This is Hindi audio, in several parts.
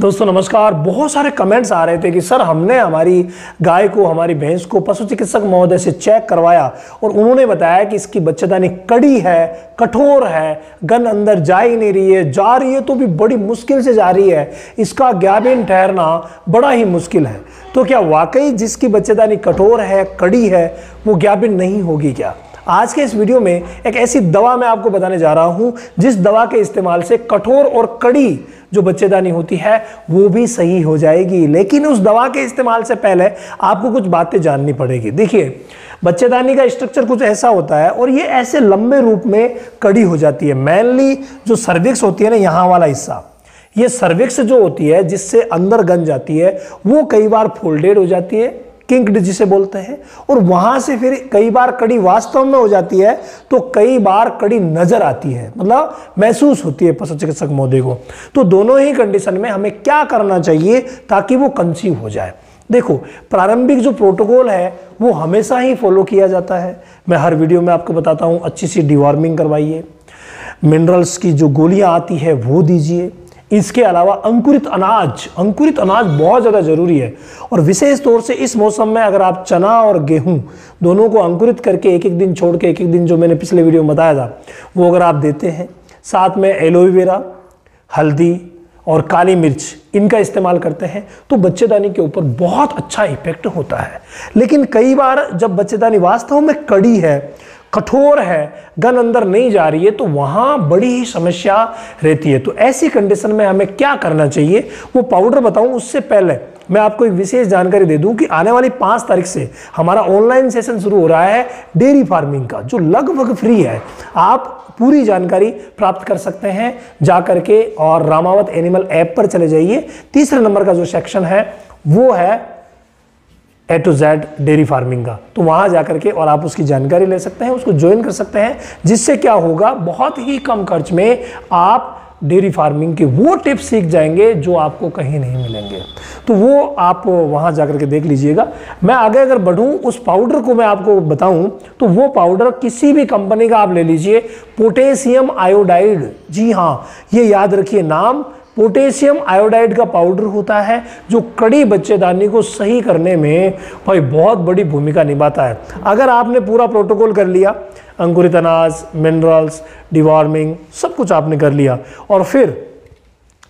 दोस्तों नमस्कार। बहुत सारे कमेंट्स आ रहे थे कि सर हमने हमारी गाय को, हमारी भैंस को पशु चिकित्सक महोदय से चेक करवाया और उन्होंने बताया कि इसकी बच्चेदानी कड़ी है, कठोर है, गन अंदर जा ही नहीं रही है, जा रही है तो भी बड़ी मुश्किल से जा रही है, इसका ज्ञाबिन ठहरना बड़ा ही मुश्किल है। तो क्या वाकई जिसकी बच्चेदानी कठोर है, कड़ी है, वो ज्ञाबिन नहीं होगी क्या? आज के इस वीडियो में एक ऐसी दवा मैं आपको बताने जा रहा हूं जिस दवा के इस्तेमाल से कठोर और कड़ी जो बच्चेदानी होती है वो भी सही हो जाएगी। लेकिन उस दवा के इस्तेमाल से पहले आपको कुछ बातें जाननी पड़ेगी। देखिए, बच्चेदानी का स्ट्रक्चर कुछ ऐसा होता है और ये ऐसे लंबे रूप में कड़ी हो जाती है। मेनली जो सर्विक्स होती है ना, यहाँ वाला हिस्सा, ये सर्विक्स जो होती है जिससे अंदर गन जाती है, वो कई बार फोल्डेड हो जाती है, किंक्ड जिसे बोलते हैं, और वहां से फिर कई बार कड़ी वास्तव में हो जाती है तो कई बार कड़ी नजर आती है, मतलब महसूस होती है पशु चिकित्सक महोदय को। तो दोनों ही कंडीशन में हमें क्या करना चाहिए ताकि वो कंसीव हो जाए? देखो, प्रारंभिक जो प्रोटोकॉल है वो हमेशा ही फॉलो किया जाता है। मैं हर वीडियो में आपको बताता हूं, अच्छी सी डिवॉर्मिंग करवाइए, मिनरल्स की जो गोलियां आती है वो दीजिए। इसके अलावा अंकुरित अनाज बहुत ज़्यादा ज़रूरी है, और विशेष तौर से इस मौसम में अगर आप चना और गेहूं दोनों को अंकुरित करके एक एक दिन छोड़ के एक एक दिन, जो मैंने पिछले वीडियो में बताया था, वो अगर आप देते हैं, साथ में एलोवेरा, हल्दी और काली मिर्च इनका इस्तेमाल करते हैं तो बच्चेदानी के ऊपर बहुत अच्छा इफेक्ट होता है। लेकिन कई बार जब बच्चेदानी वास्तव में कड़ी है, कठोर है, गन अंदर नहीं जा रही है, तो वहां बड़ी ही समस्या रहती है। तो ऐसी कंडीशन में हमें क्या करना चाहिए वो पाउडर बताऊं उससे पहले मैं आपको एक विशेष जानकारी दे दूं कि आने वाली 5 तारीख से हमारा ऑनलाइन सेशन शुरू हो रहा है डेयरी फार्मिंग का, जो लगभग फ्री है। आप पूरी जानकारी प्राप्त कर सकते हैं जा करके, और रामावत एनिमल ऐप पर चले जाइए। तीसरे नंबर का जो सेक्शन है वो है A to Z dairy farming का, तो वहां जाकर के और आप उसकी जानकारी ले सकते हैं, उसको ज्वाइन कर सकते हैं, जिससे क्या होगा, बहुत ही कम खर्च में आप डेयरी फार्मिंग के वो टिप्स सीख जाएंगे जो आपको कहीं नहीं मिलेंगे। तो वो आप वहां जाकर के देख लीजिएगा। मैं आगे अगर बढ़ूं, उस पाउडर को मैं आपको बताऊं तो वो पाउडर किसी भी कंपनी का आप ले लीजिए, पोटेशियम आयोडाइड। जी हाँ, ये याद रखिए नाम, पोटेशियम आयोडाइड का पाउडर होता है जो कड़ी बच्चेदानी को सही करने में भाई बहुत बड़ी भूमिका निभाता है। अगर आपने पूरा प्रोटोकॉल कर लिया, अंकुरित अनाज, मिनरल्स, डिवॉर्मिंग, सब कुछ आपने कर लिया, और फिर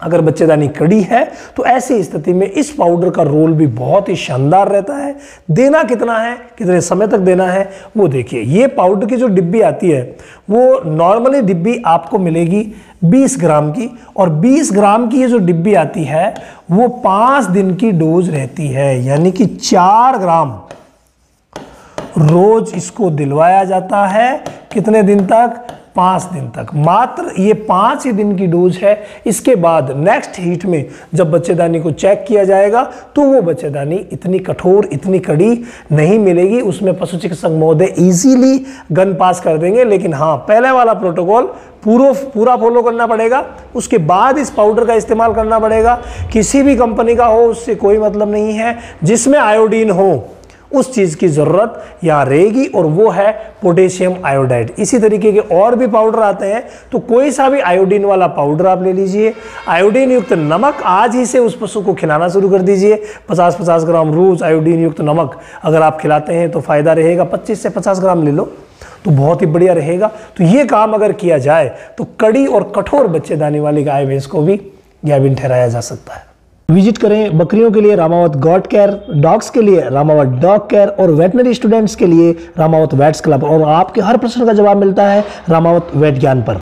अगर बच्चेदानी कड़ी है तो ऐसी स्थिति में इस पाउडर का रोल भी बहुत ही शानदार रहता है। देना कितना है, कितने समय तक देना है वो देखिए। ये पाउडर की जो डिब्बी आती है वो नॉर्मली डिब्बी आपको मिलेगी 20 ग्राम की, और 20 ग्राम की ये जो डिब्बी आती है वो 5 दिन की डोज रहती है, यानी कि 4 ग्राम रोज इसको दिलवाया जाता है। कितने दिन तक? 5 दिन तक। मात्र ये 5 ही दिन की डोज है। इसके बाद नेक्स्ट हीट में जब बच्चेदानी को चेक किया जाएगा तो वो बच्चेदानी इतनी कठोर, इतनी कड़ी नहीं मिलेगी। उसमें पशु चिकित्सक महोदय इजीली गन पास कर देंगे। लेकिन हाँ, पहले वाला प्रोटोकॉल पूरा फॉलो करना पड़ेगा। उसके बाद इस पाउडर का इस्तेमाल करना पड़ेगा। किसी भी कंपनी का हो उससे कोई मतलब नहीं है, जिसमें आयोडीन हो उस चीज की जरूरत यहाँ रहेगी, और वो है पोटेशियम आयोडाइड। इसी तरीके के और भी पाउडर आते हैं, तो कोई सा भी आयोडीन वाला पाउडर आप ले लीजिए। आयोडीन युक्त नमक आज ही से उस पशु को खिलाना शुरू कर दीजिए। 50-50 ग्राम रोज आयोडीन युक्त नमक अगर आप खिलाते हैं तो फायदा रहेगा। 25 से 50 ग्राम ले लो तो बहुत ही बढ़िया रहेगा। तो ये काम अगर किया जाए तो कड़ी और कठोर बच्चेदानी वाली गाय भैंस को भी ज्ञाबिन ठहराया जा सकता है। विजिट करें बकरियों के लिए रामावत गॉड केयर, डॉग्स के लिए रामावत डॉग केयर, और वेटनरी स्टूडेंट्स के लिए रामावत वेट्स क्लब, और आपके हर प्रश्न का जवाब मिलता है रामावत वेट ज्ञान पर।